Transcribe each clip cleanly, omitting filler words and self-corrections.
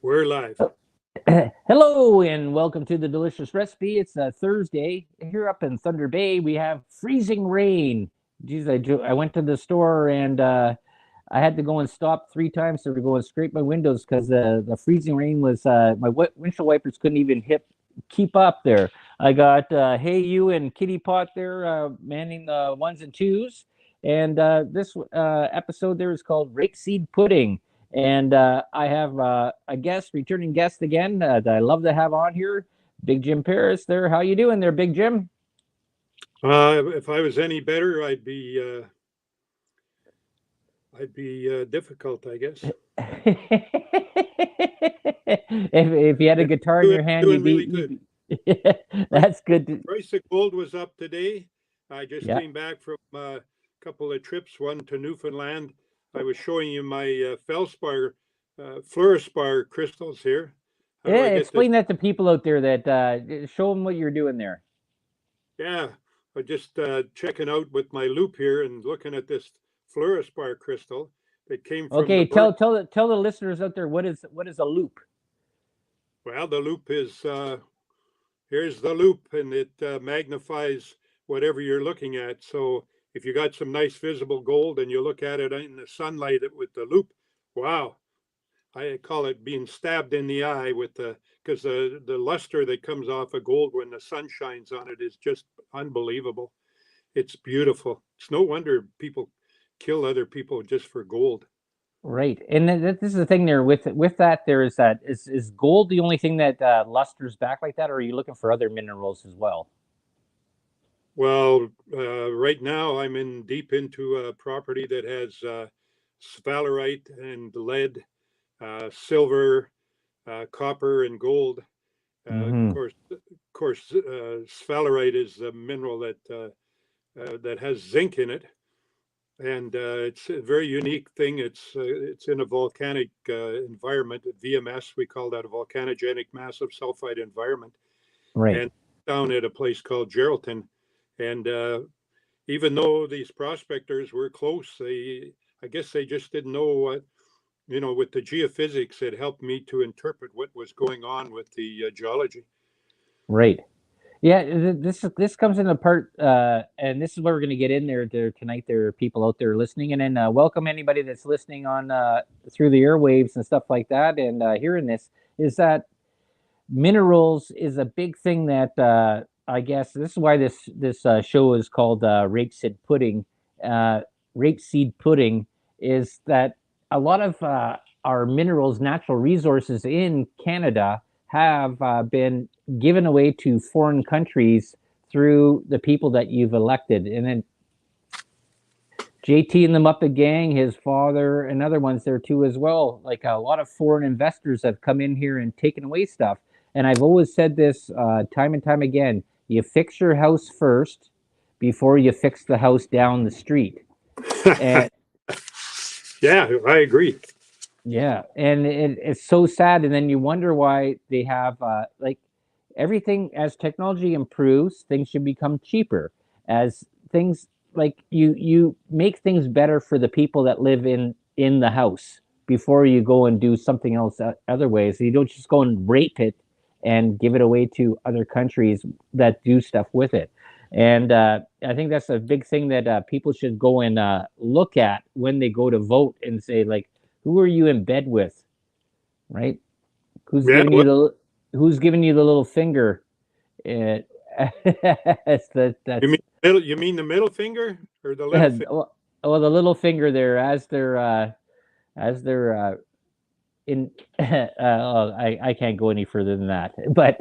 We're live. Hello and welcome to the Delicious Recipe. It's a Thursday here up in Thunder Bay. We have freezing rain. Geez, I went to the store and I had to go and stop 3 times to go and scrape my windows because the freezing rain was my windshield wipers couldn't even keep up there. I got Hey You and Kitty Pot there manning the ones and twos, and this episode there is called Rapeseed Pudding. And I have returning guest again that I love to have on here, Big Jim Paris. There, how you doing there, Big Jim? If I was any better, I'd be difficult, I guess. If you had a guitar in your hand, doing really good. That's good. Price of gold was up today. I just Yeah. came back from a couple of trips, one to Newfoundland. I was showing you my feldspar, fluorspar crystals here. How do Yeah, I get explain that to people out there that show them what you're doing there. Yeah, I'm just checking out with my loop here and looking at this fluorspar crystal that came from Okay, the bird. tell the listeners out there what is a loop. Well, the loop is here's the loop, and it magnifies whatever you're looking at. So if you got some nice visible gold and you look at it in the sunlight with the loop, wow, I call it being stabbed in the eye with because the luster that comes off of gold when the sun shines on it is just unbelievable. It's beautiful. It's no wonder people kill other people just for gold. Right, and this is the thing there with that. There is that is gold the only thing that lusters back like that, or are you looking for other minerals as well? Well, right now I'm in deep into a property that has sphalerite and lead, silver, copper, and gold. Mm-hmm. Of course, sphalerite is a mineral that has zinc in it, and it's a very unique thing. It's in a volcanic environment, at VMS. We call that a volcanogenic massive sulfide environment, Right. and down at a place called Geraldton. And even though these prospectors were close, I guess they just didn't know what, with the geophysics, it helped me to interpret what was going on with the geology. Right. Yeah, this comes in a part, and this is where we're going to get in there tonight. There are people out there listening, and then welcome anybody that's listening on through the airwaves and stuff like that. And hearing this is that minerals is a big thing that I guess this is why this show is called Rapeseed Pudding. Rapeseed Pudding is that a lot of our minerals, natural resources in Canada have been given away to foreign countries through the people that you've elected. And then JT and the Muppet Gang, his father, and other ones there too as well. Like a lot of foreign investors have come in here and taken away stuff. And I've always said this time and time again: you fix your house first before you fix the house down the street. And Yeah, I agree. yeah, and it's so sad. And then you wonder why they have like everything as technology improves, things should become cheaper. As things like you make things better for the people that live in the house before you go and do something else other ways. You don't just go and rape it and give it away to other countries that do stuff with it. And I think that's a big thing that people should go and look at when they go to vote and say, like, who are you in bed with, right? Who's Yeah, giving you who's giving you the little finger? It, that's you mean the middle finger or the little finger? well, the little finger there as they're in. I can't go any further than that, but.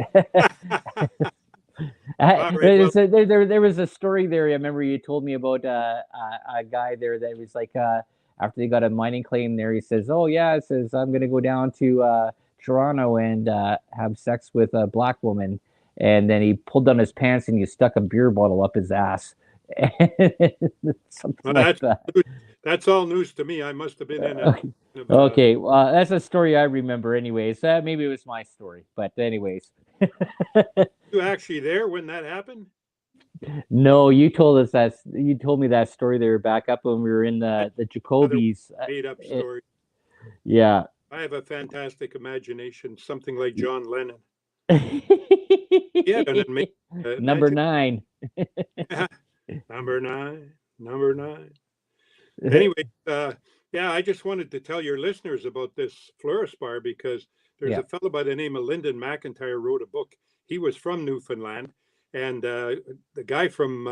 All right, well, There was a story there. I remember you told me about a guy there that was like after they got a mining claim there, he says, "Oh yeah," it says I'm gonna go down to Toronto and have sex with a black woman, and then he pulled down his pants and you stuck a beer bottle up his ass, something well, like that. that's all news to me. I must have been in Okay, well, that's a story I remember. Anyways, maybe it was my story, but anyways. You actually there when that happened? No, you told us that. You told me that story there back up when we were in the Jacobies. Made up story. Yeah. I have a fantastic imagination, something like Y- John Lennon. He had an amazing Number imagination. 9. Number nine, number nine. Anyway, yeah, I just wanted to tell your listeners about this fluorospar because there's Yeah. a fellow by the name of Lyndon McIntyre wrote a book. He was from Newfoundland, and the guy from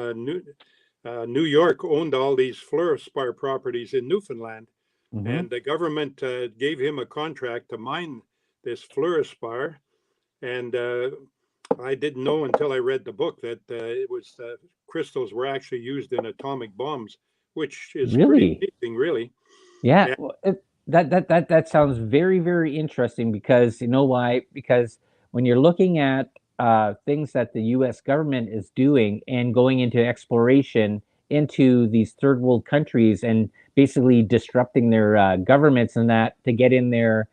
New York owned all these fluorospar properties in Newfoundland, Hmm. and the government gave him a contract to mine this fluorospar. And I didn't know until I read the book that it was crystals were actually used in atomic bombs, which is pretty Really? amazing, really. Yeah. And, Well, that sounds very, very interesting because you know why? Because when you're looking at things that the U.S. government is doing and going into exploration into these third world countries and basically disrupting their governments and that to get in there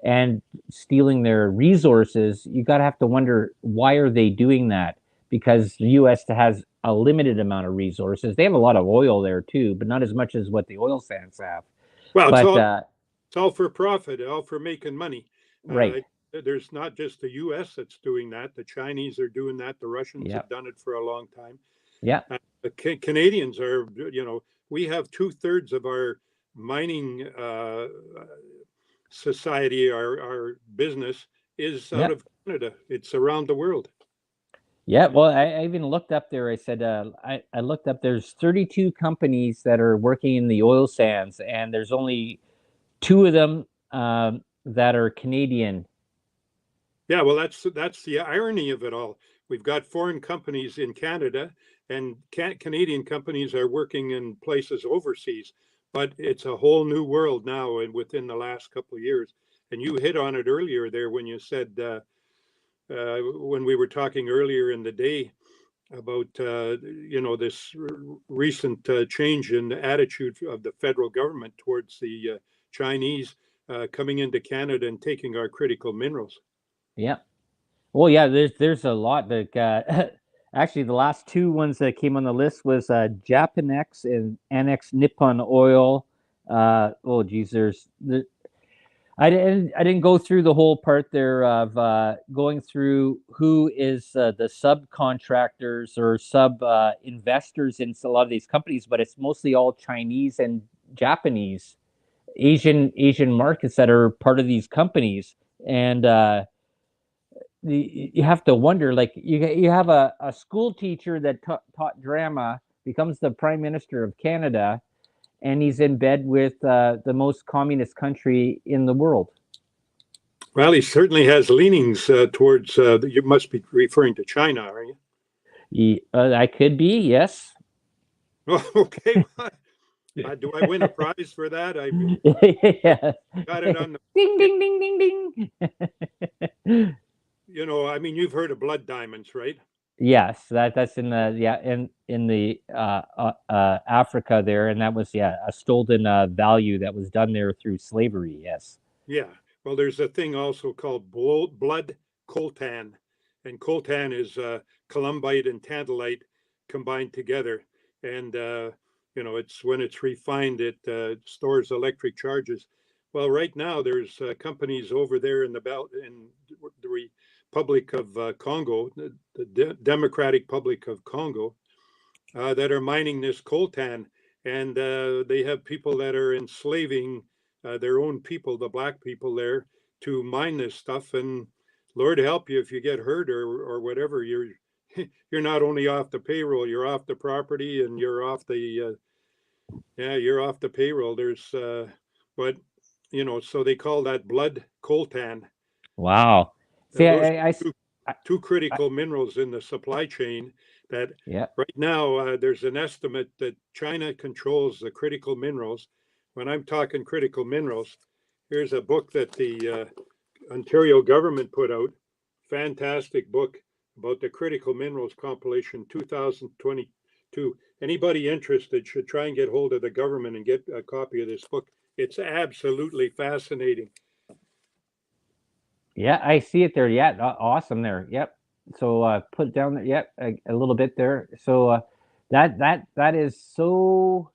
and stealing their resources, you got to have to wonder why are they doing that? Because the U.S. has a limited amount of resources. They have a lot of oil there too, but not as much as what the oil sands have. well, But it's all for profit, all for making money. right, There's not just the U.S. that's doing that. The Chinese are doing that. The Russians yeah, have done it for a long time. yeah, The Canadians are, we have two-thirds of our mining society, our business is out yeah, of Canada. It's around the world. yeah. Well, I even looked up there. I said I looked up. There's 32 companies that are working in the oil sands, and there's only two of them that are Canadian. Yeah, well, that's the irony of it all. We've got foreign companies in Canada, and Canadian companies are working in places overseas. But it's a whole new world now, and within the last couple of years. And you hit on it earlier there when you said when we were talking earlier in the day about this recent change in the attitude of the federal government towards the Chinese coming into Canada and taking our critical minerals. Yeah. Well, yeah, there's a lot that actually the last two ones that came on the list was Japanex and Annex Nippon Oil. Oh geez, I didn't go through the whole part there of going through who is the subcontractors or sub investors in a lot of these companies, but it's mostly all Chinese and Japanese, Asian markets that are part of these companies, and you have to wonder like you have a school teacher that taught drama becomes the prime minister of Canada and he's in bed with the most communist country in the world. Well, he certainly has leanings towards, you must be referring to China, are you? I could be, yes. Oh, okay. Do I win a prize for that? I Yeah. got it on the, Ding ding ding ding ding. I mean, you've heard of blood diamonds, right? Yes, that's in the yeah in the Africa there, and that was yeah a stolen value that was done there through slavery. Yes. Yeah. Well, there's a thing also called blood coltan, and coltan is columbite and tantalite combined together. And it's when it's refined, it stores electric charges. Well, right now there's companies over there in the belt in the Republic of Congo, the Democratic Republic of Congo, that are mining this coltan, and they have people that are enslaving their own people, the black people there, to mine this stuff. And Lord help you if you get hurt or whatever. You're not only off the payroll, you're off the property, and you're off the you're off the payroll. There's but so they call that blood coltan. Wow. See, Those two, I, two I critical minerals in the supply chain that yeah. right now there's an estimate that China controls the critical minerals. When I'm talking critical minerals, here's a book that the Ontario government put out. Fantastic book about the critical minerals compilation 2022. Anybody interested should try and get hold of the government and get a copy of this book. It's absolutely fascinating. Yeah, I see it there. Yeah, awesome there. Yep. So put it down there. Yep, a little bit there. So that is so.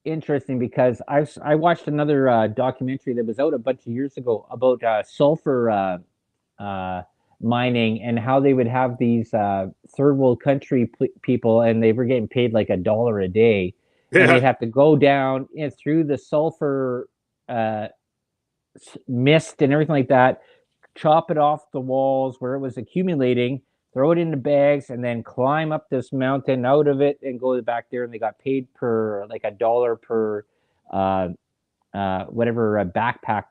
interesting because I watched another documentary that was out a bunch of years ago about sulfur uh, mining and how they would have these third world country people, and they were getting paid like $1 a day, and they'd Yeah. have to go down and through the sulfur uh, mist and everything like that, chop it off the walls where it was accumulating, throw it into bags, and then climb up this mountain out of it and go back there. And they got paid per like $1 per uh, whatever backpack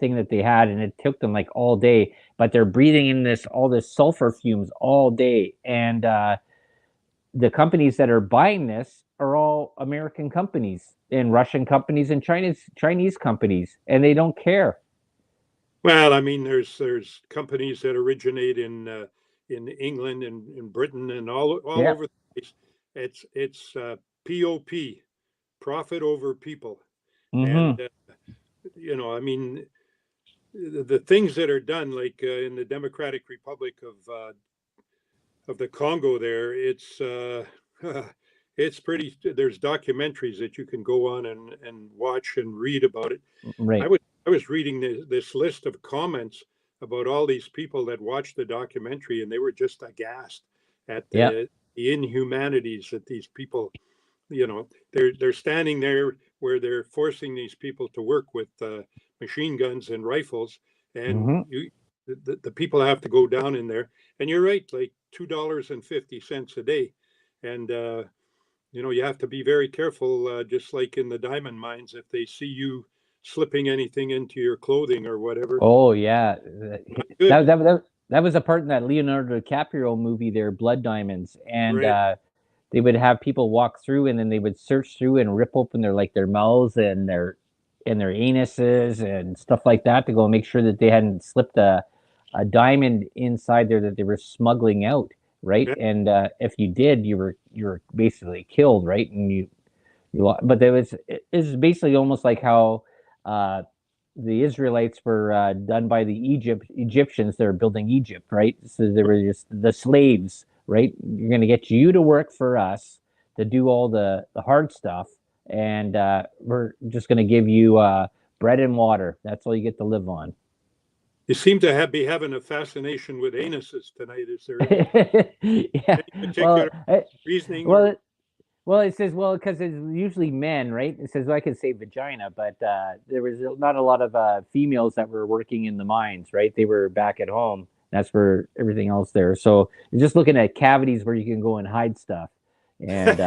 thing that they had, and it took them like all day. But they're breathing in this all this sulfur fumes all day, and the companies that are buying this are all American companies and Russian companies and Chinese companies, and they don't care. Well, I mean, there's companies that originate in England and in Britain and all Yeah. over the place. It's POP, profit over people, and Mm-hmm. I mean, the things that are done, like in the Democratic Republic of the Congo, there, it's pretty. There's documentaries that you can go on and watch and read about it. I Right. was I was reading this list of comments about all these people that watched the documentary, and they were just aghast at Yeah. the inhumanities that these people, they're standing there where they're forcing these people to work with machine guns and rifles, and Mm-hmm. the people have to go down in there. And you're right, like $2.50 a day, and you have to be very careful, just like in the diamond mines, if they see you slipping anything into your clothing or whatever. Oh yeah, Not that good, that that, that was a part in that Leonardo DiCaprio movie there, Blood Diamonds, and right? they would have people walk through, and then they would search through and rip open their mouths and their anuses and stuff like that to go make sure that they hadn't slipped a diamond inside there that they were smuggling out, right? Yeah. And if you did, you were basically killed, right? And but there was it's basically almost like how uh, the Israelites were done by the Egyptians that are building Egypt, right? So they were just the slaves, right? You're going to get you to work for us to do all the hard stuff, and we're just going to give you bread and water. That's all you get to live on. You seem to be having a fascination with anuses tonight. Is there Yeah. any Well, particular reasoning or? well, well, it says, well, because it's usually men, right? It says, well, I could say vagina, but there was not a lot of females that were working in the mines, right? They were back at home. That's where everything else there. So you're just looking at cavities where you can go and hide stuff. And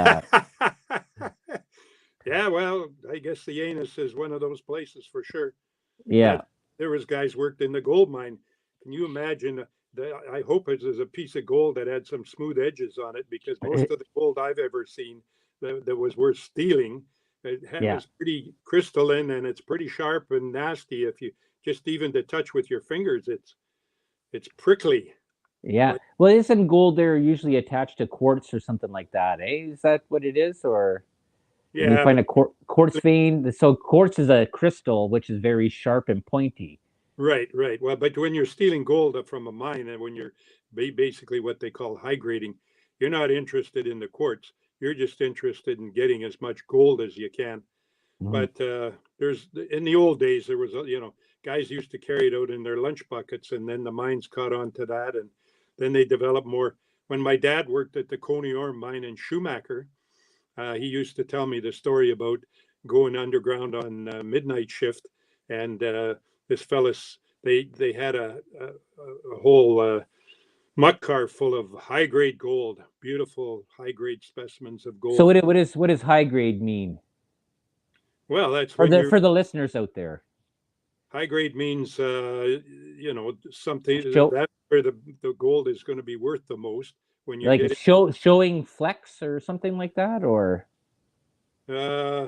Yeah, well, I guess the anus is one of those places for sure. yeah, That there was guys worked in the gold mine. Can you imagine? I hope it was a piece of gold that had some smooth edges on it, because most of the gold I've ever seen that was worth stealing, yeah, was pretty crystalline, and it's pretty sharp and nasty. If you just even to touch with your fingers, it's prickly. yeah. But Well, isn't gold there usually attached to quartz or something like that? Eh? Is that what it is? Or when you yeah, find but a quartz vein, so quartz is a crystal which is very sharp and pointy. right, right. Well, but when you're stealing gold from a mine, and when you're basically what they call high grading, you're not interested in the quartz. You're just interested in getting as much gold as you can. Mhm. But there's in the old days there was guys used to carry it out in their lunch buckets, and then the mines caught on to that, and then they developed more. When my dad worked at the Coney Orm mine in Schumacher, he used to tell me the story about going underground on midnight shift, and this fellas they had a whole muck car full of high grade gold, beautiful high grade specimens of So gold. what does high grade mean Well, that's when you're for the listeners out there? high grade means something Show that's where the gold is going to be worth the most when you like get it. showing flex or something like that, or Uh,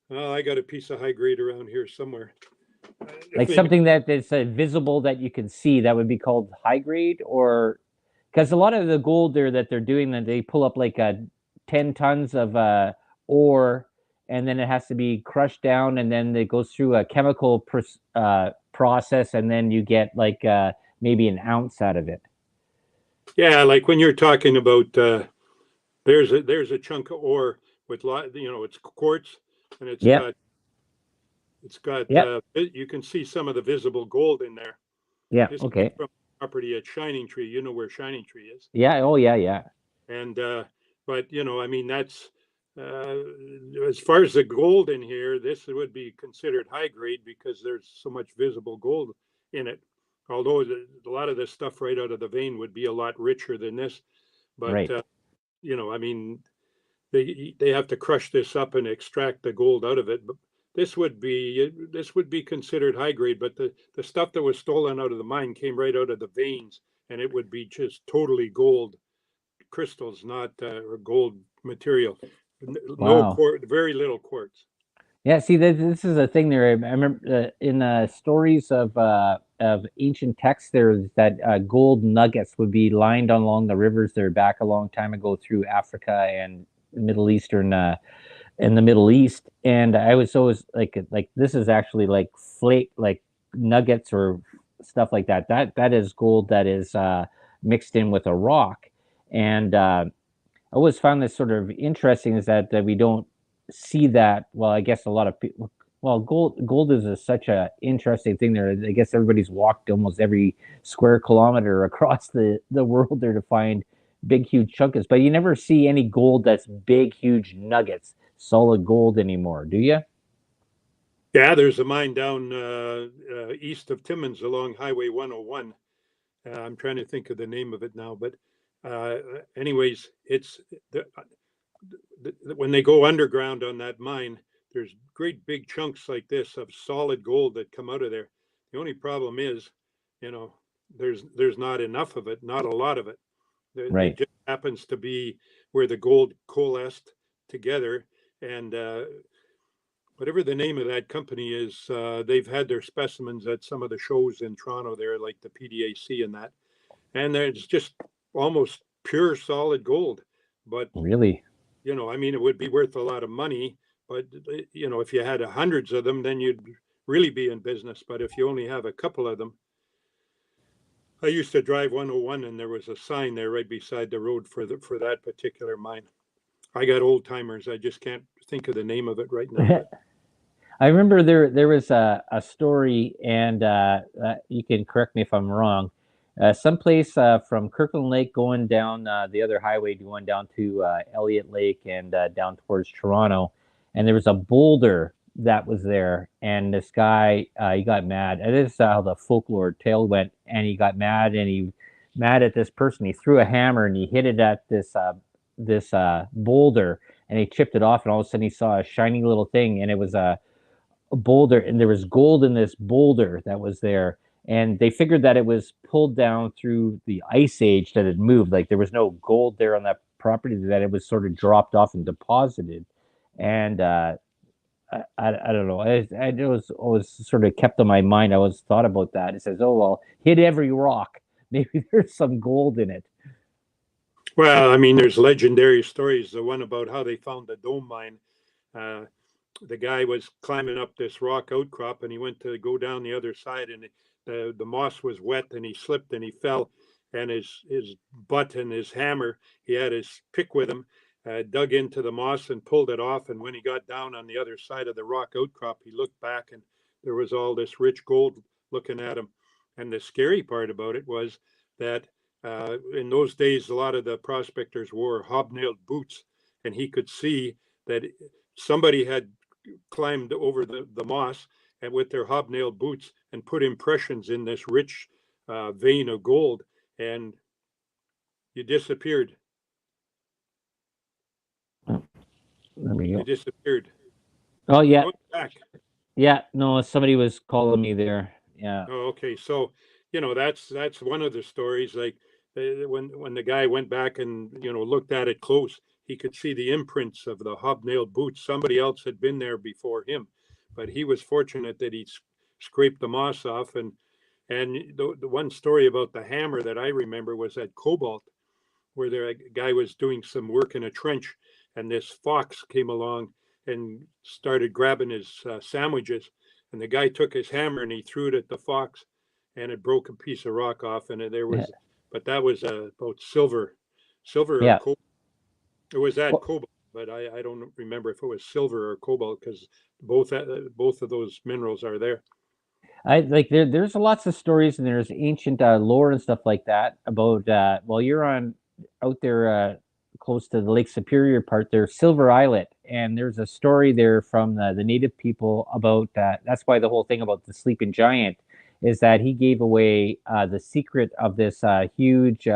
well, I got a piece of high grade around here somewhere. like Maybe. something that is visible that you can see that would be called high grade, or because a lot of the gold there that they're doing that they pull up like 10 tons of ore, and then it has to be crushed down, and then it goes through a chemical process, and then you get like maybe an ounce out of it. Yeah, like when you're talking about there's a chunk of ore with it's quartz, and Yep. Yep. you can see some of the visible gold in there. Yeah. This is Okay. from property at Shining Tree. You know where Shining Tree is. Yeah. Oh, yeah. Yeah. And but I mean, that's uh, as far as the gold in here, this would be considered high grade because there's so much visible gold in it. Although a lot of this stuff right out of the vein would be a lot richer than this, but Right. I mean, they have to crush this up and extract the gold out of it. But this would be considered high grade. But the stuff that was stolen out of the mine came right out of the veins, and it would be just totally gold crystals, not or gold material. No Wow. quartz, very little quartz. Yeah, see, this is a thing there. I remember in stories of ancient texts, there's that gold nuggets would be lined along the rivers there back a long time ago through Africa and Middle Eastern in the Middle East. And I was always like this is actually like flake, like nuggets or stuff like that. That is gold that is mixed in with a rock. And I always found this sort of interesting is that we don't see that. Well, I guess a lot of people. Well, gold is such a interesting thing there. I guess everybody's walked almost every square kilometer across the world there to find big, huge chunks. But you never see any gold that's big, huge nuggets, solid gold anymore, do you? Yeah, there's a mine down east of Timmins along Highway 101. I'm trying to think of the name of it now, but uh, anyways, it's when they go underground on that mine, there's great big chunks like this of solid gold that come out of there. The only problem is, you know, there's not enough of it, not a lot of it. It Right. just happens to be where the gold coalesced together, and whatever the name of that company is, they've had their specimens at some of the shows in Toronto there, like the PDAC and that, and there's just almost pure solid gold. But Really? I mean, it would be worth a lot of money. But if you had hundreds of them, then you'd really be in business. But if you only have a couple of them, I used to drive 101, and there was a sign there right beside the road for that particular mine. I got old timers. I just can't think of the name of it right now. But I remember there was a story, and you can correct me if I'm wrong. Someplace from Kirkland Lake going down the other highway, going down to Elliott Lake and down towards Toronto, and there was a boulder that was there, and this guy he got mad. And this is how the folklore tale went, and he got mad, and he mad at this person. He threw a hammer and he hit it at this boulder, and he chipped it off, and all of a sudden he saw a shiny little thing, and it was a boulder, and there was gold in this boulder that was there. And they figured that it was pulled down through the ice age that had moved. Like there was no gold there on that property, that it was sort of dropped off and deposited. And I don't know. It was always sort of kept on my mind. I always thought about that. It says, oh, well, hit every rock. Maybe there's some gold in it. well, I mean, there's legendary stories. The one about how they found the dome mine. Uh, the guy was climbing up this rock outcrop, and he went to go down the other side, and the moss was wet, and he slipped and he fell, and his butt and his hammer, he had his pick with him, dug into the moss and pulled it off. And when he got down on the other side of the rock outcrop, he looked back, and there was all this rich gold looking at him. And the scary part about it was that in those days, a lot of the prospectors wore hobnailed boots, and he could see that somebody had climbed over the moss and with their hobnailed boots and put impressions in this rich vein of gold, and you disappeared. There we You go. disappeared. Oh, yeah. Oh, back. Yeah. No, somebody was calling me there. Yeah. Oh, okay. So, that's one of the stories. Like when the guy went back and looked at it close, he could see the imprints of the hobnailed boots. Somebody else had been there before him, but he was fortunate that he scraped the moss off. And the one story about the hammer that I remember was at Cobalt, where the guy was doing some work in a trench, and this fox came along and started grabbing his sandwiches. And the guy took his hammer and he threw it at the fox, and it broke a piece of rock off. And there Yeah. was, but that was about silver or Yeah. cobalt. It was at Well, Cobalt. but I don't remember if it was silver or cobalt because both of those minerals are there. I like there's lots of stories and there's ancient lore and stuff like that about well you're on out there close to the Lake Superior part there's Silver Islet and there's a story there from the native people about that's why the whole thing about the sleeping giant is that he gave away the secret of this huge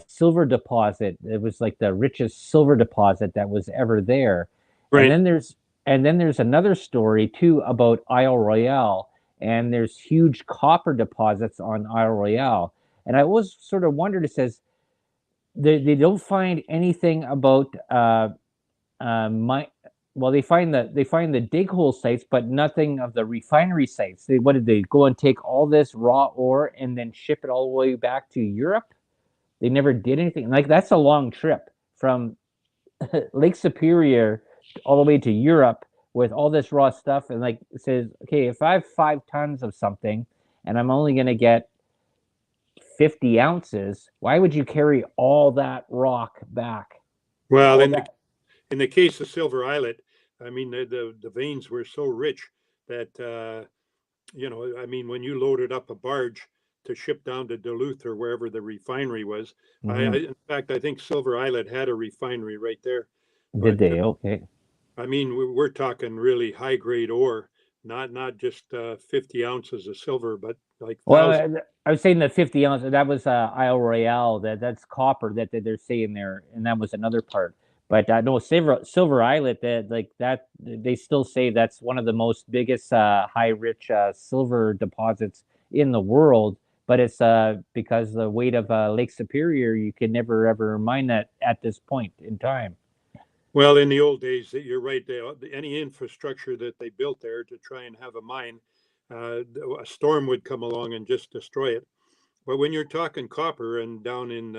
silver deposit. It was like the richest silver deposit that was ever there. And Right. then there's another story too about Isle Royale, and there's huge copper deposits on Isle Royale. And I always sort of wondered. It says they don't find anything about my. Well, they find the dig hole sites, but nothing of the refinery sites. What did they go and take all this raw ore and then ship it all the way back to Europe? They never did anything. Like that's a long trip from Lake Superior all the way to Europe with all this raw stuff. And like it says, okay, if I have 5 tons of something and I'm only going to get 50 ounces, why would you carry all that rock back? Well, All in that. the case of Silver Islet, I mean the veins were so rich that I mean when you loaded up a barge to ship down to Duluth or wherever the refinery was, Mhm. in fact I think Silver Islet had a refinery right there, Did but they? Okay. I mean we're talking really high grade ore, not just 50 ounces of silver, but like Well, thousands. I was saying the 50 ounce, that was Isle Royale. That's copper that they're saying there, and that was another part. But no, Silver Islet, that like that, they still say that's one of the most biggest high rich silver deposits in the world. But it's because the weight of Lake Superior, you can never ever mine that at this point in time. Well, in the old days, you're right. Any infrastructure that they built there to try and have a mine, a storm would come along and just destroy it. But when you're talking copper and down in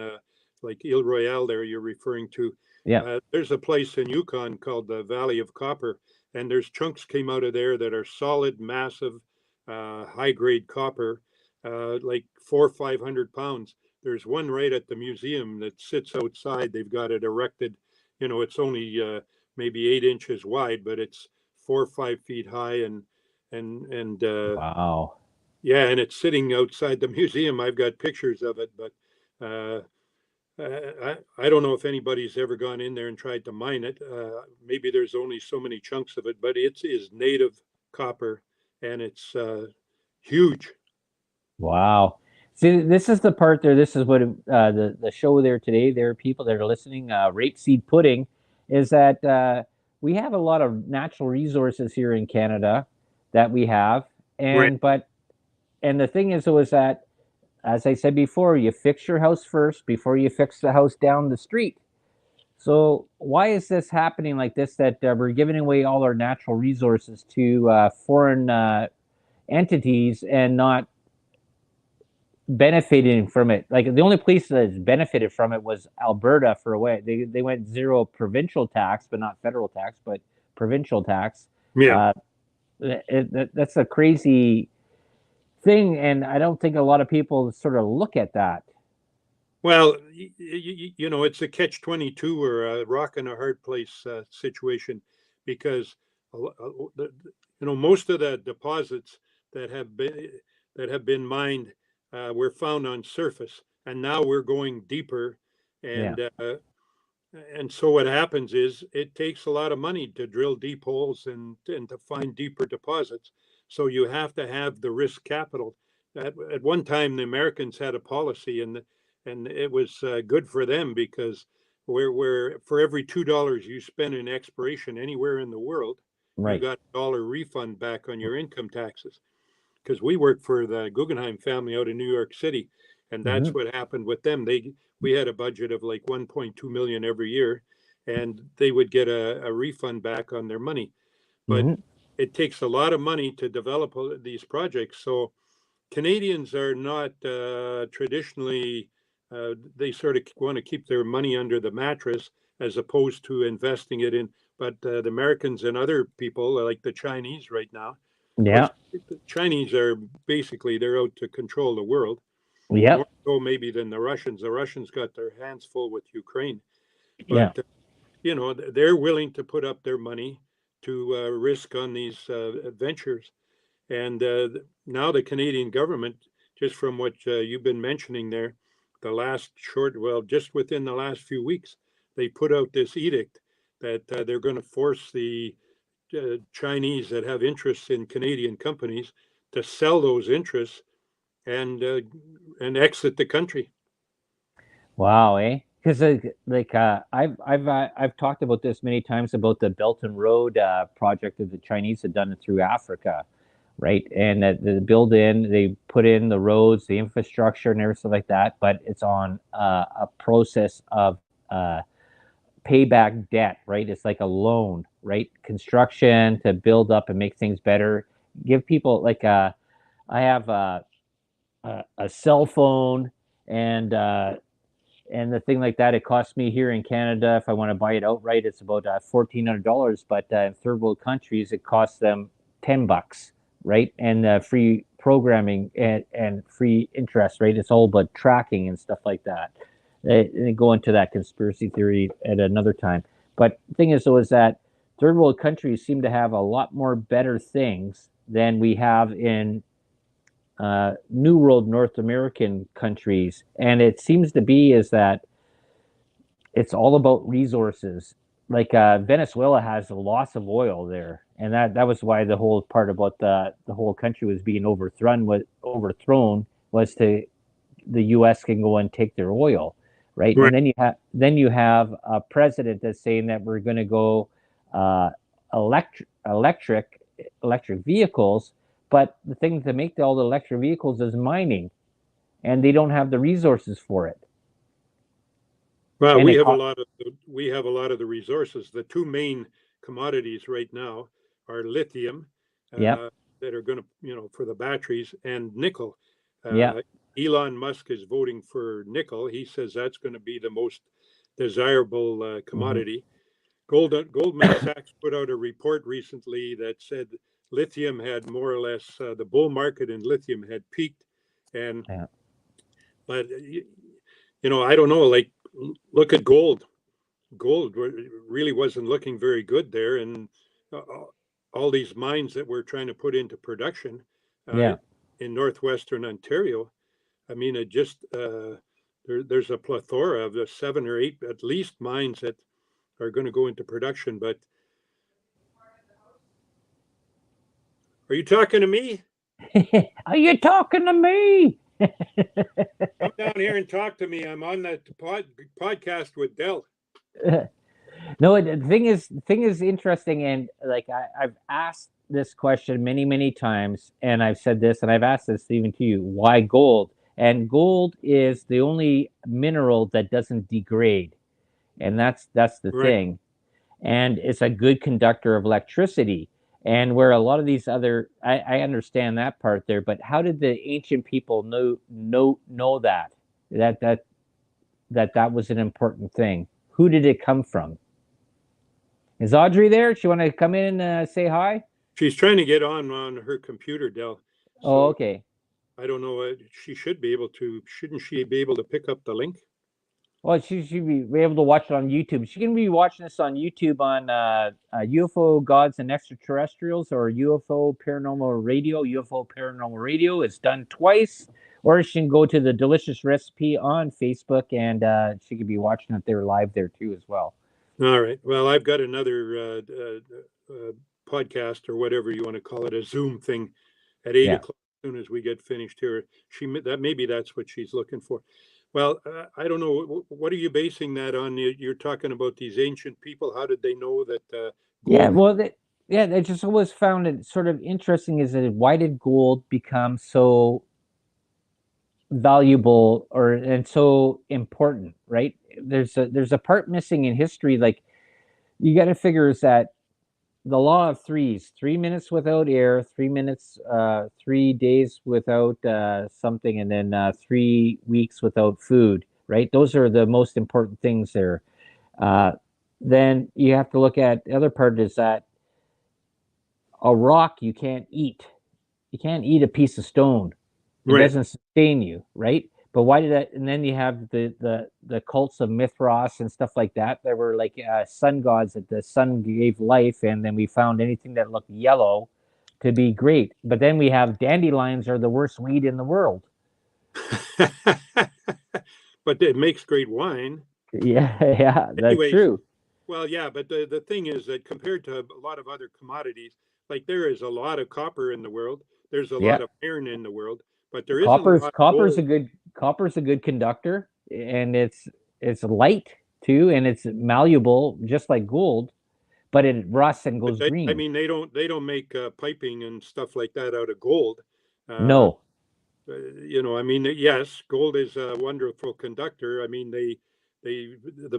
like Ile Royale, there you're referring to, Yeah, there's a place in Yukon called the Valley of Copper, and there's chunks came out of there that are solid, massive, high grade copper, like 400 or 500 pounds. There's one right at the museum that sits outside. They've got it erected. It's only maybe 8 inches wide, but it's 4 or 5 feet high, and wow. yeah, and it's sitting outside the museum. I've got pictures of it, but uh, I don't know if anybody's ever gone in there and tried to mine it. Maybe there's only so many chunks of it, but it is native copper, and it's huge. Wow. See, this is the part there. This is what the show there today. There are people that are listening. Rapeseed pudding is that we have a lot of natural resources here in Canada that we have, Right. and the thing is, was that as I said before, you fix your house first before you fix the house down the street. So why is this happening like this? That we're giving away all our natural resources to foreign entities and not benefiting from it. Like the only place that's benefited from it was Alberta for a way. They went zero provincial tax, but not federal tax, but provincial tax. Yeah. Uh, that's a crazy thing, and I don't think a lot of people sort of look at that. Well, it's a catch-22 or a rock and a hard place situation because most of the deposits that have been that have been mined were found on surface, and now we're going deeper, Yeah, and so what happens is it takes a lot of money to drill deep holes and to find deeper deposits. So you have to have the risk capital. At one time, the Americans had a policy, and it was good for them because where for every $2 you spend in exploration anywhere in the world, you right. got a dollar refund back on your income taxes. Because we worked for the Guggenheim family out in New York City, and Hmm. that's what happened with them. We had a budget of like 1.2 million every year, and they would get a refund back on their money. But Hmm. it takes a lot of money to develop these projects. So Canadians are not traditionally, they sort of want to keep their money under the mattress as opposed to investing it in. But the Americans and other people, like the Chinese right now, of Yeah. course, the Chinese are basically they're out to control the world more Yep. so maybe than the Russians. The Russians got their hands full with Ukraine, but Yeah. they're willing to put up their money to risk on these ventures. And now the Canadian government, just from what you've been mentioning there, just within the last few weeks, they put out this edict that they're going to force the Chinese that have interests in Canadian companies to sell those interests and exit the country. Wow, eh? Because I've talked about this many times about the Belt and Road project that the Chinese had done through Africa, right? And that they put in the roads, the infrastructure, and everything like that. But it's on a process of payback debt, right? It's like a loan, right? Construction to build up and make things better. Give people I have a cell phone and the thing like that. It costs me here in Canada, if I want to buy it outright, it's about $1,400. But in third world countries, it costs them $10, right? And free programming and free interest, right? It's all about tracking and stuff like that. And go into that conspiracy theory at another time. But the thing is, though, is that third world countries seem to have a lot more better things than we have in New World North American countries. And it seems to be is that it's all about resources. Like Venezuela has a loss of oil there, and that was why the whole part about the whole country was being overthrown was to the U.S. can go and take their oil, right? Right. And then you have a president that's saying that we're going to go electric vehicles, but the thing to make all the electric vehicles is mining, and they don't have the resources for it. Well, And we have a lot of the resources. The two main commodities right now are lithium, Yep. that are going to, for the batteries, and nickel. Yeah. Elon Musk is voting for nickel. He says that's going to be the most desirable commodity. Goldman Sachs put out a report recently that said lithium had more or less the bull market in lithium had peaked, and Yeah. but I don't know. Like, look at gold. Gold really wasn't looking very good there, and all these mines that we're trying to put into production Yeah. in northwestern Ontario. I mean, it just there's a plethora of the 7 or 8 at least mines that are going to go into production. But are you talking to me? Are you talking to me? Come down here and talk to me. I'm on that podcast with Dell. No, the thing is interesting, and like I've asked this question many, many times, and I've said this, and I've asked this even to you: why gold? And gold is the only mineral that doesn't degrade, and that's the Right. thing. And it's a good conductor of electricity. And where a lot of these other, I understand that part there, but how did the ancient people know that was an important thing? Who did it come from? Is Audrey there? She want to come in and say hi? She's trying to get on her computer, Dell. So Oh, okay. I don't know. She should be able to. Shouldn't she be able to pick up the link? Well, she should be able to watch it on YouTube. She can be watching this on YouTube on UFO Gods and Extraterrestrials or UFO Paranormal Radio. UFO Paranormal Radio is done twice. Or she can go to the Delicious Recipe on Facebook, and she could be watching it there live there too as well. All right. Well, I've got another podcast or whatever you want to call it, a Zoom thing at 8 o'clock. As soon as we get finished here, maybe that's what she's looking for. Well, I don't know. What are you basing that on? You're talking about these ancient people. How did they know that? Yeah, well, they just always found it sort of interesting. Is that why did gold become so valuable and so important? Right? There's a part missing in history. Like you got to figure is that the law of threes: 3 minutes without air, 3 minutes, 3 days without something, and then 3 weeks without food. Right? Those are the most important things there. Then you have to look at the other part is that a rock you can't eat. You can't eat a piece of stone. It Right. doesn't sustain you, right? But why did that? And then you have the cults of Mithras and stuff like that. There were like sun gods that the sun gave life, and then we found anything that looked yellow to be great. But then we have dandelions are the worst weed in the world. But it makes great wine. Yeah, yeah, that's Anyways, true. well, yeah, but the thing is that compared to a lot of other commodities, like there is a lot of copper in the world, there's a Yeah, lot of iron in the world, but there isn't a lot of gold. copper's a good conductor, and it's light too, and it's malleable just like gold, but it rusts and But goes I green. mean, they don't make piping and stuff like that out of gold. Uh, No, I mean, yes, gold is a wonderful conductor. I mean, the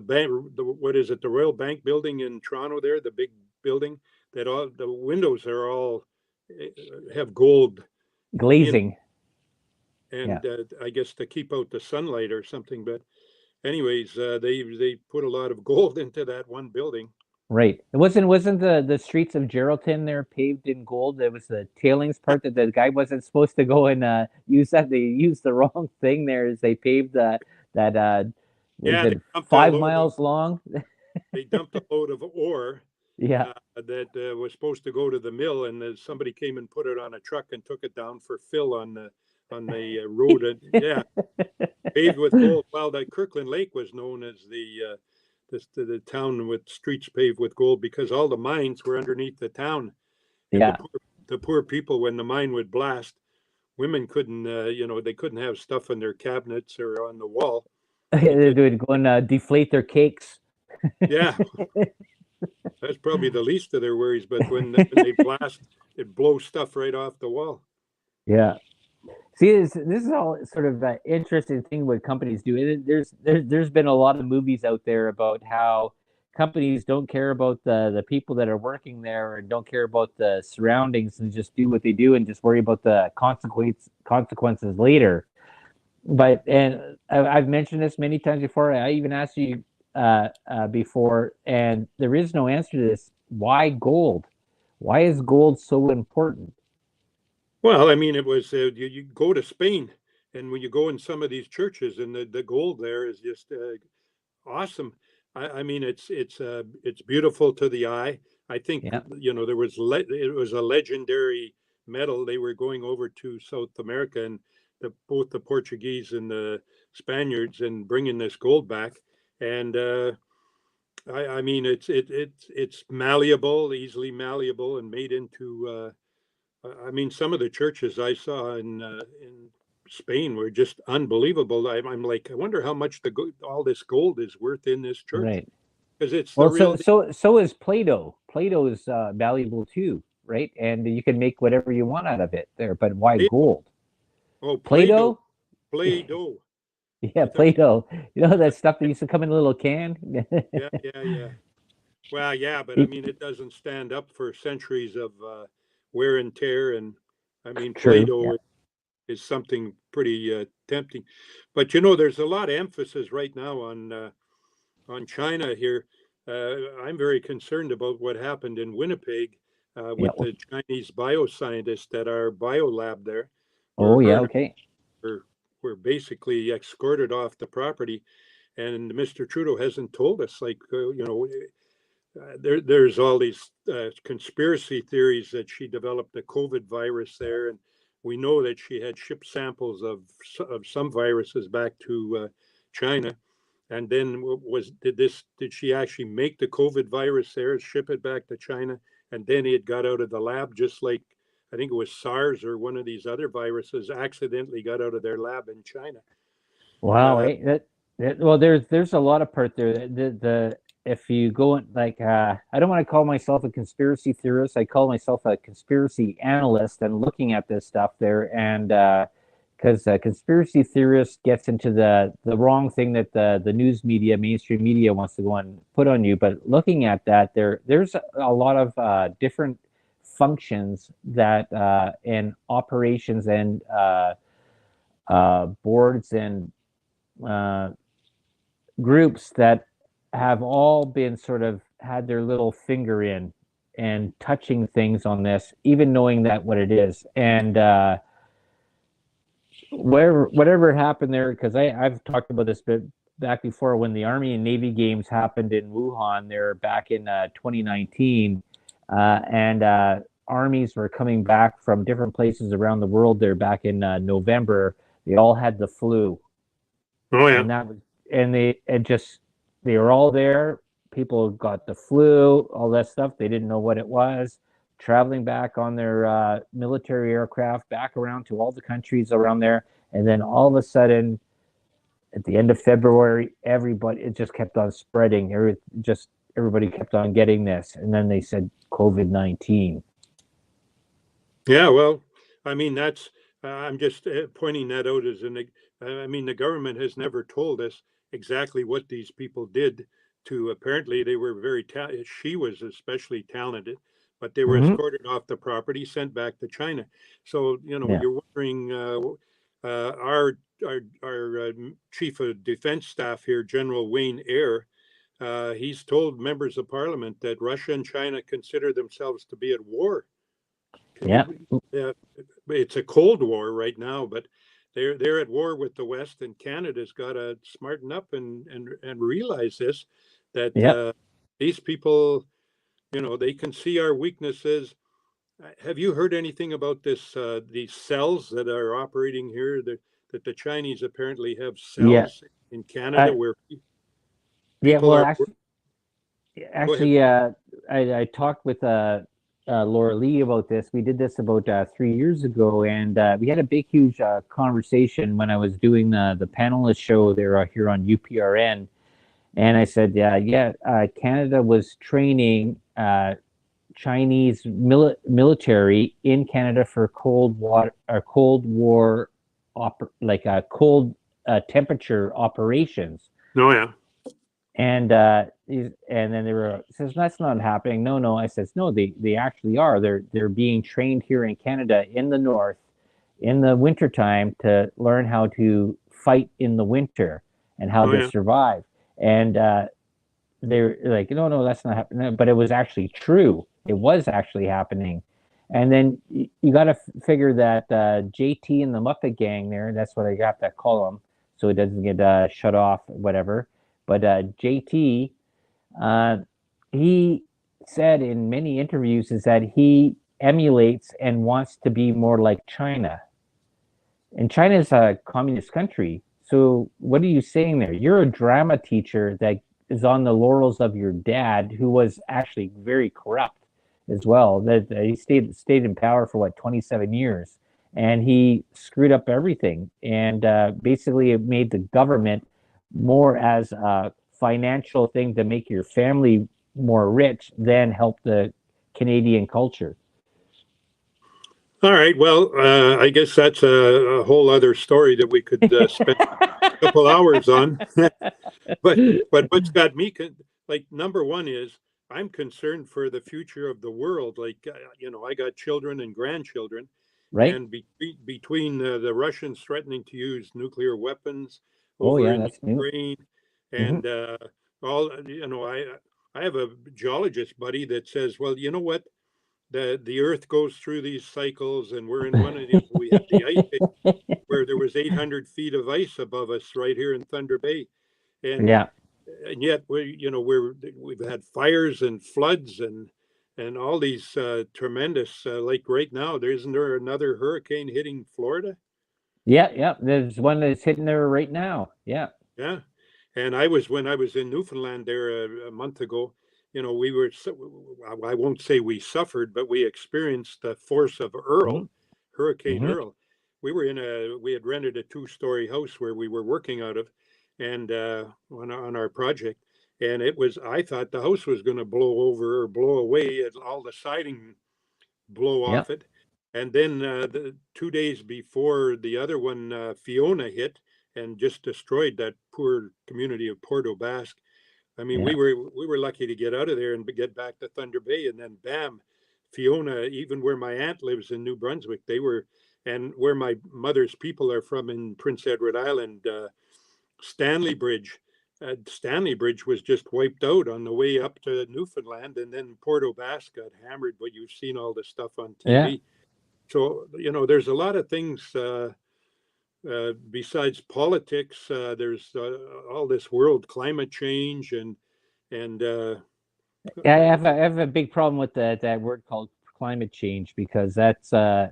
bank, what is it, the Royal Bank building in Toronto there, the big building that all the windows are all uh, have gold in, glazing. Yeah. and I guess to keep out the sunlight or something. But anyways, they put a lot of gold into that one building. Right. It wasn't the streets of Geraldton there paved in gold. It was the tailings part that the guy wasn't supposed to go and use that. They used the wrong thing there as they paved that was Yeah, it 5 miles long? they dumped a load of ore Yeah. that was supposed to go to the mill, and somebody came and put it on a truck and took it down for fill on the road. And yeah, paved with gold. Well, the Kirkland Lake was known as the town with streets paved with gold because all the mines were underneath the town, and Yeah. the poor people, when the mine would blast, women couldn't they couldn't have stuff in their cabinets or on the wall They because would go and deflate their cakes. yeah, that's probably the least of their worries. But when they blast, it blows stuff right off the wall. Yeah. See, this is all sort of an interesting thing what companies do. There's been a lot of movies out there about how companies don't care about the people that are working there and don't care about the surroundings and just do what they do and just worry about the consequences later. But and I've mentioned this many times before. I even asked you before, and there is no answer to this. Why gold? Why is gold so important? Well, I mean, it was you go to Spain, and when you go in some of these churches, and the gold there is just awesome. I mean, it's beautiful to the eye. I think Yeah. it was a legendary metal. They were going over to South America, and both the Portuguese and the Spaniards, and bringing this gold back. And I mean, it's malleable, easily malleable, and made into. I mean, some of the churches I saw in Spain were just unbelievable. I'm like, I wonder how much all this gold is worth in this church Right. because it's the Well, real so is Play-Doh. Play-Doh is valuable too, right? And you can make whatever you want out of it there. But why Play-Doh. gold? Oh, Play-Doh, Play-Doh? Play-Doh. Yeah, I thought, Play-Doh. You know that stuff that used to come in a little can? yeah, yeah, yeah. Well, yeah, but I mean, it doesn't stand up for centuries of wear and tear, and I mean, True. Yeah. Play-Doh is something pretty tempting. But there's a lot of emphasis right now on China here. I'm very concerned about what happened in Winnipeg Yeah. with the Chinese bioscientists at our biolab there, where Oh, her yeah. and Okay. her were basically escorted off the property. And Mr. Trudeau hasn't told us, like, there's all these conspiracy theories that she developed the COVID virus there, and we know that she had shipped samples of some viruses back to China. And then did she actually make the COVID virus there, ship it back to China, and then it got out of the lab, just like I think it was SARS or one of these other viruses accidentally got out of their lab in China. Wow. Uh, Well, there's a lot of part there. The if you go in, like I don't want to call myself a conspiracy theorist. I call myself a conspiracy analyst and looking at this stuff there, and because conspiracy theorist gets into the wrong thing that the news media, mainstream media wants to go and put on you. But looking at that, there's a lot of different functions that in operations and boards and uh, groups that have all been sort of had their little finger in and touching things on this, even knowing that what it is. And whatever happened there, because I've talked about this bit back before when the Army and Navy Games happened in Wuhan there back in 2019, and armies were coming back from different places around the world there back in November. They all had the flu, Oh yeah. and that was and they were all there. People got the flu, all that stuff. They didn't know what it was. Traveling back on their military aircraft back around to all the countries around there, and then all of a sudden, at the end of February, everybody it just kept on spreading. Everybody kept on getting this, and then they said COVID-19. Yeah, well, I mean, that's, I'm just pointing that out as I mean, the government has never told us exactly what these people did to, apparently they were she was especially talented, but they were Mm-hmm. escorted off the property, sent back to China. So, Yeah, you're wondering, our chief of defense staff here, General Wayne Eyre, he's told members of parliament that Russia and China consider themselves to be at war. Can yeah, you? Yeah, it's a cold war right now, but they're at war with the West, and Canada's got to smarten up and realize this, that yeah, these people, they can see our weaknesses. Have you heard anything about these cells that are operating here? That the Chinese apparently have yeah. cells in Canada I where Yeah, people well, are. actually, Go ahead. actually, I talked with Laura Lee about this. We did this about 3 years ago, and we had a big, huge conversation when I was doing the panelist show there here on UPRN. And I said, yeah, Canada was training Chinese military in Canada for Cold War, like cold temperature operations. Oh yeah. And then they were says that's not happening. No, no. I says no. They actually are. They're being trained here in Canada in the north in the wintertime to learn how to fight in the winter and how Oh to yeah. survive. And they're like, no, no, that's not happening. But it was actually true. It was actually happening. And then you got to figure that JT and the Muppet Gang there. That's what I got that call him, so it doesn't get shut off, whatever. But JT, uh, he said in many interviews is that he emulates and wants to be more like China. And China is a communist country. So what are you saying there? You're a drama teacher that is on the laurels of your dad, who was actually very corrupt as well. That he stayed in power for what 27 years, and he screwed up everything. And basically, it made the government more as a financial thing to make your family more rich than help the Canadian culture. All right. Well, I guess that's a whole other story that we could spend a couple hours on. But what's got me like number one is I'm concerned for the future of the world. Like I got children and grandchildren, Right? and between the Russians threatening to use nuclear weapons Oh over yeah, in that's new. Ukraine, Mm-hmm. and all I have a geologist buddy that says, well, you know what? The Earth goes through these cycles, and we're in one of we had the ice age where there was 800 feet of ice above us right here in Thunder Bay, and Yeah, yet we've had fires and floods and all these tremendous like right now. Isn't there another hurricane hitting Florida? yeah, yeah. There's one that's hitting there right now. Yeah. Yeah, and when I was in Newfoundland there a month ago. We were. I won't say we suffered, but we experienced the force of Mm-hmm. Hurricane Mm-hmm. Earl. We had rented a two-story house where we were working out of, and on our project, and it was. I thought the house was going to blow over or blow away, and all the siding blow Yeah. off it. And then 2 days before the other one, Fiona hit and just destroyed that poor community of Port aux Basque. I mean, Yeah. we were lucky to get out of there and get back to Thunder Bay, and then bam, Fiona. Even where my aunt lives in New Brunswick, and where my mother's people are from in Prince Edward Island, Stanley Bridge. Stanley Bridge was just wiped out on the way up to Newfoundland, and then Port aux Basque got hammered. But you've seen all the stuff on Yeah. TV, so there's a lot of things besides politics, there's all this world climate change and Yeah, I have a big problem with that word called climate change because that's I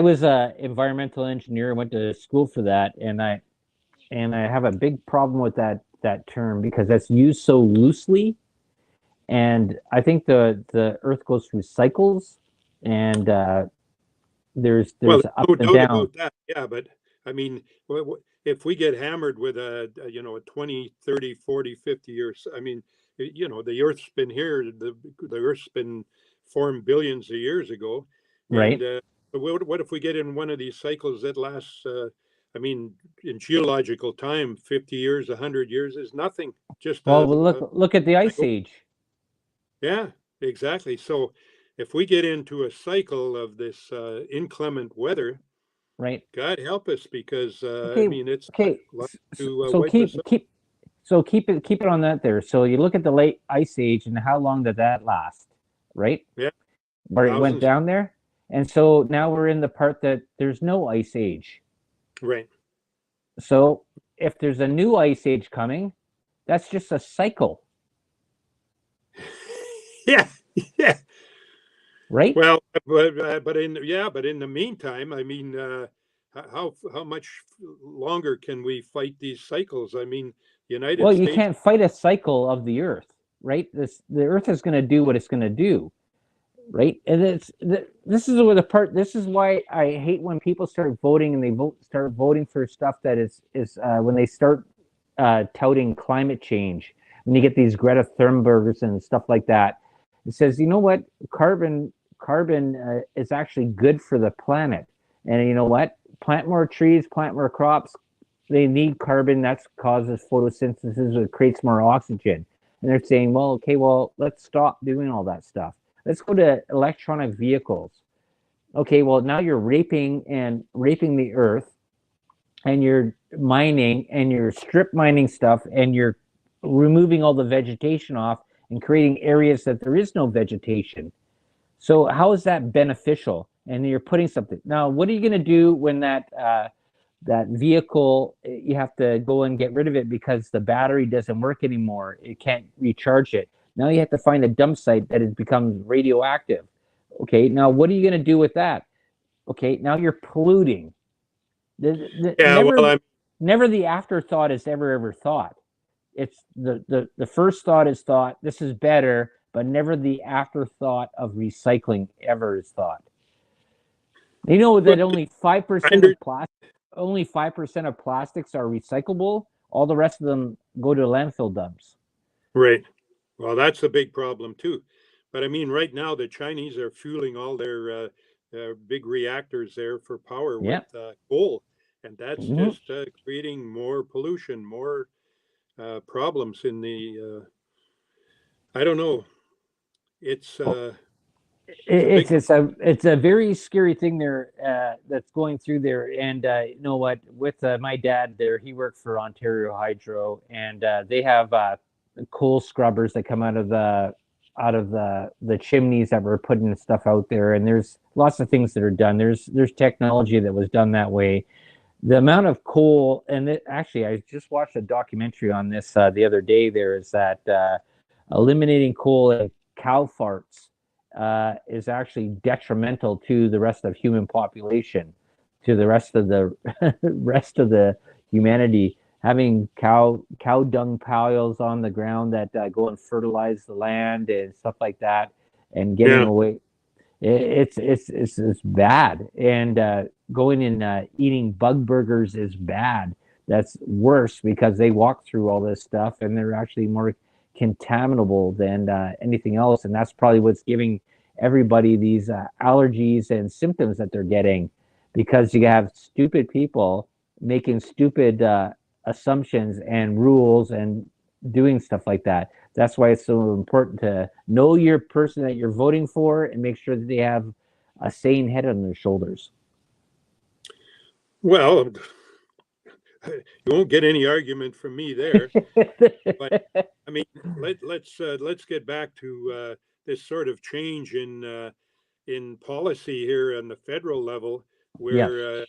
was a environmental engineer, went to school for that, and I have a big problem with that term because that's used so loosely. And I think the Earth goes through cycles, and well, there's no ups and doubt downs, about that. Yeah, but I mean, if we get hammered with a 20, 30, 40, 50 years, I mean, the Earth's been here, the Earth's been formed billions of years ago. And right? what if we get in one of these cycles that lasts, I mean, in geological time, 50 years, 100 years is nothing. Just Well, look at the Ice Age, yeah, exactly. So if we get into a cycle of this inclement weather, right? God help us, because I Okay, mean it's okay. like to So wipe us out. keep it on that there. So you look at the late Ice Age and how long did that last, right? Yeah, Where it went thousands. down there, and so now we're in the part that there's no Ice Age. Right. So if there's a new Ice Age coming, that's just a cycle, Yeah. Yeah. right? Well, but in the meantime, I mean, how much longer can we fight these cycles? I mean, United Well, you States. can't fight a cycle of the Earth, right? The Earth is going to do what it's going to do, right? And this is where the part. This is why I hate when people start voting and they start voting for stuff that is when they start touting climate change. When you get these Greta Thunbergs and stuff like that, it says, you know what, carbon is actually good for the planet, and you know what, plant more trees, plant more crops. They need carbon. That causes photosynthesis. It creates more oxygen. And they're saying, well, okay, well, let's stop doing all that stuff. Let's go to electronic vehicles. Okay, well, now you're raping the earth, and you're mining and you're strip mining stuff, and you're removing all the vegetation off and creating areas that there is no vegetation. So how is that beneficial? And you're putting something. Now, what are you going to do when that vehicle, you have to go and get rid of it because the battery doesn't work anymore? It can't recharge it. Now you have to find a dump site that has become radioactive. Okay, now what are you going to do with that? Okay, now you're polluting. Yeah. Well, Never the afterthought is ever thought. It's the first thought is thought, this is better, but never the afterthought of recycling ever is thought. You know that only 5% of plastics are recyclable. All the rest of them go to landfill dumps. right. Well, that's a big problem too. But I mean, right now the Chinese are fueling all their big reactors there for power with Yeah. coal, and that's Mm-hmm. just creating more pollution, more problems in the. I don't know. It's it's a big. It's a very scary thing there that's going through there. And you know what? With my dad there, he worked for Ontario Hydro, and they have coal scrubbers that come out of the chimneys that were putting stuff out there. And there's lots of things that are done. There's technology that was done that way. The amount of coal, and actually, I just watched a documentary on this the other day. There is that eliminating coal and cow farts is actually detrimental to the rest of human population, to the rest of the rest of the humanity. Having cow dung piles on the ground that go and fertilize the land and stuff like that, and getting Yeah. away, it's bad. And going and eating bug burgers is bad. That's worse because they walk through all this stuff and they're actually more contaminable than anything else. And that's probably what's giving everybody these allergies and symptoms that they're getting, because you have stupid people making stupid assumptions and rules and doing stuff like that. That's why it's so important to know your person that you're voting for and make sure that they have a sane head on their shoulders. Well, you won't get any argument from me there. But I mean, let's get back to this sort of change in policy here on the federal level. Yeah. where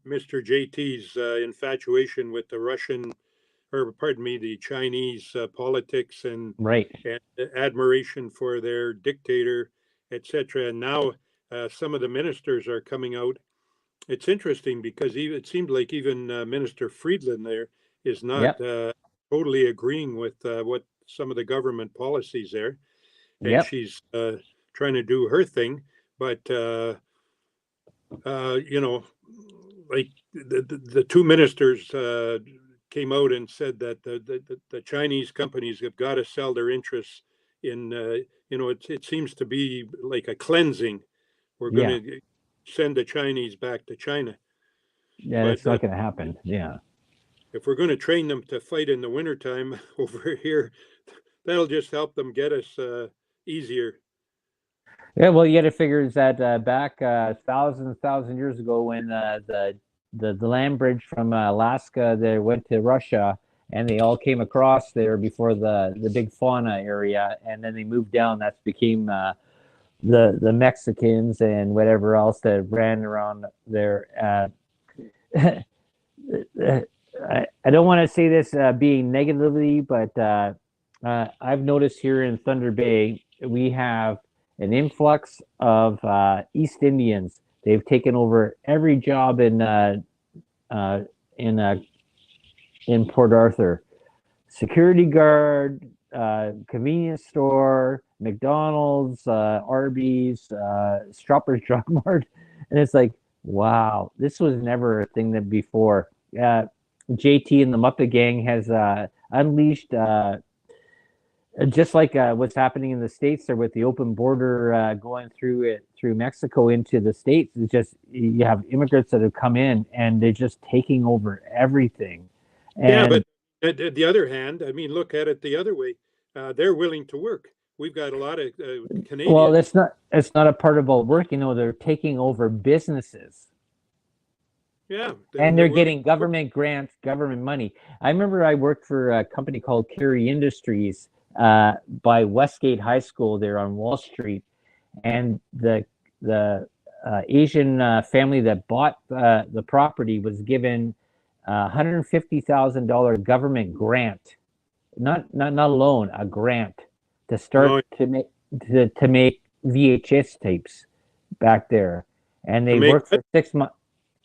Mr. JT's infatuation with the Russian, or pardon me, the Chinese politics Right. and admiration for their dictator, etc. And now some of the ministers are coming out. It's interesting because even, it seemed like even Minister Friedland there is not Yep. totally agreeing with what some of the government policies there, and Yep. she's trying to do her thing. But you know, like the two ministers came out and said that the Chinese companies have got to sell their interests in, it seems to be like a cleansing. We're going Yeah. to send the Chinese back to China. Yeah. But That's not going to happen. Yeah. if we're going to train them to fight in the wintertime over here, that'll just help them get us easier. Yeah. Well, you got to figure is that back thousand years ago when the land bridge from Alaska they went to Russia and they all came across there before the big fauna area and then they moved down. That became the Mexicans and whatever else that ran around there. I don't want to say this being negatively, but I've noticed here in Thunder Bay we have an influx of East Indians. They've taken over every job uh, in uh, in Port Arthur, security guard, convenience store, McDonald's, Arby's, Shoppers Drug Mart, and it's like, wow, this was never a thing that before. JT and the Muppet Gang has unleashed, just like what's happening in the states there with the open border going through Mexico into the states. It's just you have immigrants that have come in and they're just taking over everything. Yeah, And but at the other hand, I mean, look at it the other way. They're willing to work. We've got a lot of well, Canadians. that's not it's not a part about work. They're taking over businesses Yeah, and they're they're willing getting to work. government grants, government money. I remember I worked for a company called Carey Industries by Westgate High School there on Wall Street, and the Asian family that bought the property was given $150,000 government grant, not a loan, a grant to start No, to make VHS tapes back there, and to they make worked for 6 months.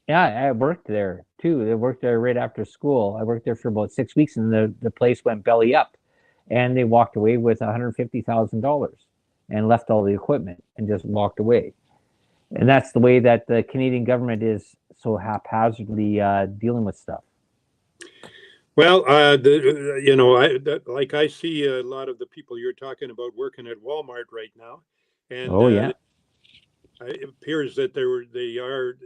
Yeah, I worked there too. I worked there right after school. I worked there for about 6 weeks, and the place went belly up, and they walked away with $150,000 and left all the equipment and just walked away. And that's the way that the Canadian government is so haphazardly dealing with stuff. well, like I see a lot of the people you're talking about working at Walmart right now, and Oh yeah. it appears that they are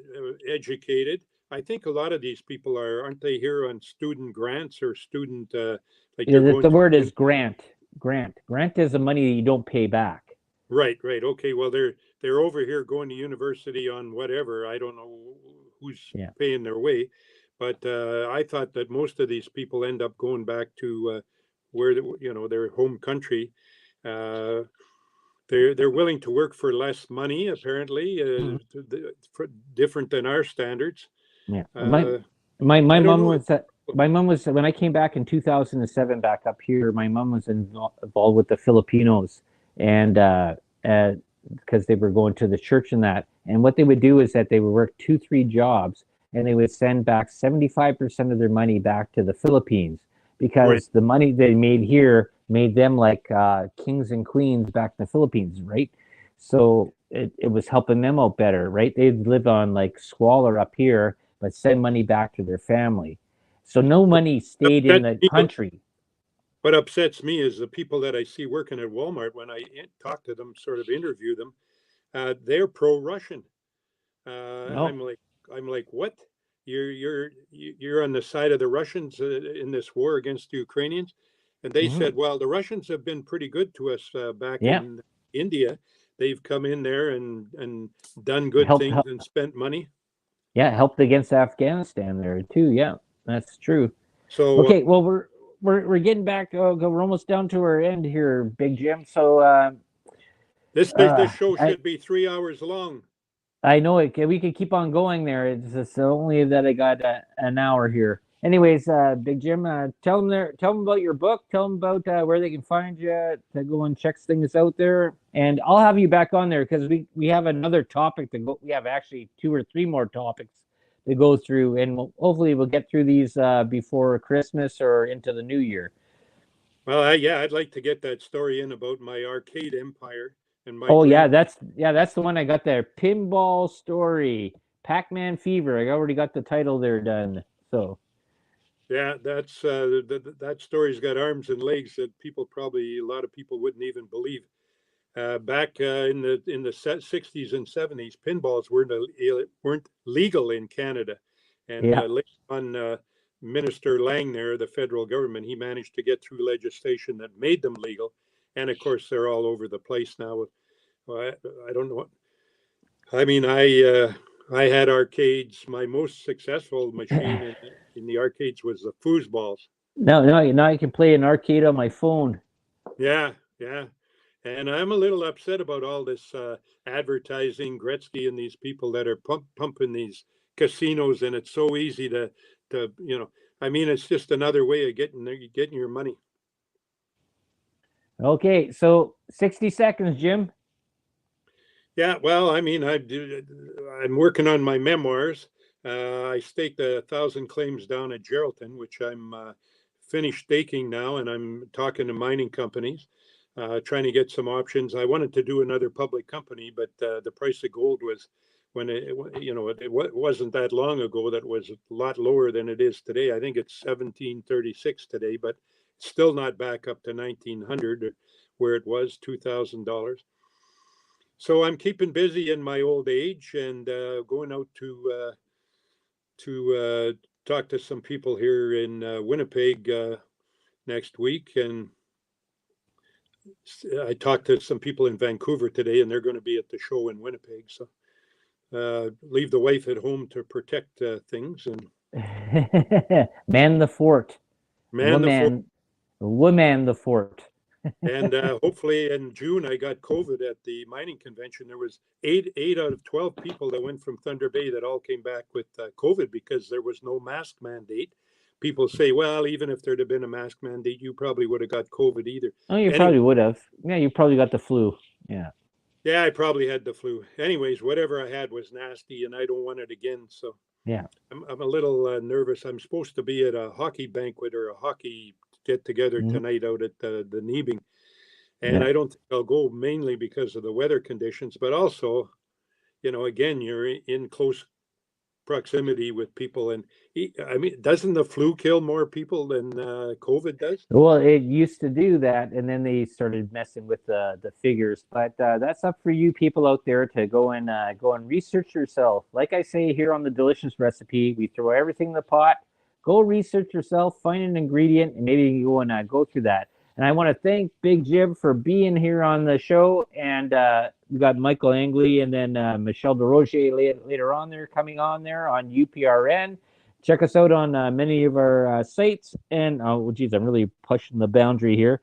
educated. I think a lot of these people aren't they here on student grants or student like Yeah, they're going the through word is grant. Grant is the money that you don't pay back. right, right. Okay, well they're over here going to university on whatever. I don't know who's Yeah. paying their way, but I thought that most of these people end up going back to where their home country. Uh, they're willing to work for less money, apparently, Mhm. different than our standards. Yeah. Uh, My I don't mom know. was my mom was when I came back in 2007 back up here. My mom was involved with the Filipinos, and because they were going to the church and that. And what they would do is that they would work 2, 3 jobs, and they would send back 75% of their money back to the Philippines Right. because the money they made here made them like kings and queens back in the Philippines, right? So it was helping them out better, right? They'd live on like squalor up here, but send money back to their family. So no money stayed in Upsets the me, country. what upsets me is the people that I see working at Walmart when I talk to them, sort of interview them, they're pro-Russian. No. I'm like, what? You're on the side of the Russians in this war against the Ukrainians, and they Hmm. said, well, the Russians have been pretty good to us back Yeah. in India. They've come in there and done good Helped, things help, and spent money. yeah, helped against Afghanistan there too. Yeah, that's true. So Okay, well we're getting back. We're almost down to our end here, Big Jim. So this uh, show I should be 3 hours long. I know it. We could keep on going there. It's just only that I got an hour here. Anyways, Big Jim, tell them there. Tell them about your book. Tell them about where they can find you to go and check things out there. And I'll have you back on there because we have another topic to go. We have actually 2 or 3 more topics to go through, and hopefully we'll get through these before Christmas or into the new year. Well, yeah, I'd like to get that story in about my arcade empire and my Oh dream. yeah, that's the one I got there. Pinball story, Pac-Man fever. I already got the title there done. So Yeah, that's that story's got arms and legs that a lot of people wouldn't even believe. Back in the 60s and 70s, pinballs weren't legal in Canada, and yeah. later on, Minister Lang there, the federal government, he managed to get through legislation that made them legal, and of course they're all over the place now. I don't know. I mean, I had arcades. My most successful machine in the arcades was the foosballs. Now I can play an arcade on my phone. Yeah, yeah. And I'm a little upset about all this advertising, Gretzky and these people that are pumping these casinos, and it's so easy to I mean, it's just another way of getting your money. Okay, so 60 seconds, Jim. Yeah, well, I mean, I'm working on my memoirs. I staked 1,000 claims down at Geraldton, which I'm finished staking now, and I'm talking to mining companies, trying to get some options. I wanted to do another public company, but the price of gold was it wasn't that long ago that was a lot lower than it is today. I think it's 1736 today, but still not back up to 1900 where it was $2,000. So I'm keeping busy in my old age and going out to talk to some people here in Winnipeg next week, and I talked to some people in Vancouver today, and they're going to be at the show in Winnipeg. So leave the wife at home to protect things and Man the fort. man the fort. Woman, woman the fort. And hopefully in June, I got COVID at the mining convention. There was eight out of 12 people that went from Thunder Bay that all came back with COVID because there was no mask mandate. People say, well, even if there'd have been a mask mandate, you probably would have got COVID either. Oh, you Anyway, probably would have. Yeah, you probably got the flu. Yeah. yeah, I probably had the flu. Anyways, whatever I had was nasty, and I don't want it again. So Yeah. I'm a little nervous. I'm supposed to be at a hockey banquet or a hockey get together Mhm. tonight out at the Nebing. And Yeah. I don't think I'll go mainly because of the weather conditions, but also, again, you're in close proximity with people. And I mean, doesn't the flu kill more people than COVID does? Well, it used to do that, and then they started messing with the figures. But that's up for you people out there to go and research yourself. Like I say here on the Delicious Recipe, we throw everything in the pot. Go research yourself, find an ingredient, and maybe you go and go through that. And I want to thank Big Jim for being here on the show. And we got Michael Angley and then Michelle DeRoger later on there coming on there on UPRN. Check us out on many of our sites. And oh, geez, I'm really pushing the boundary here.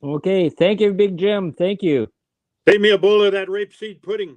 Okay, thank you, Big Jim. Thank you. Save me a bowl of that rapeseed pudding.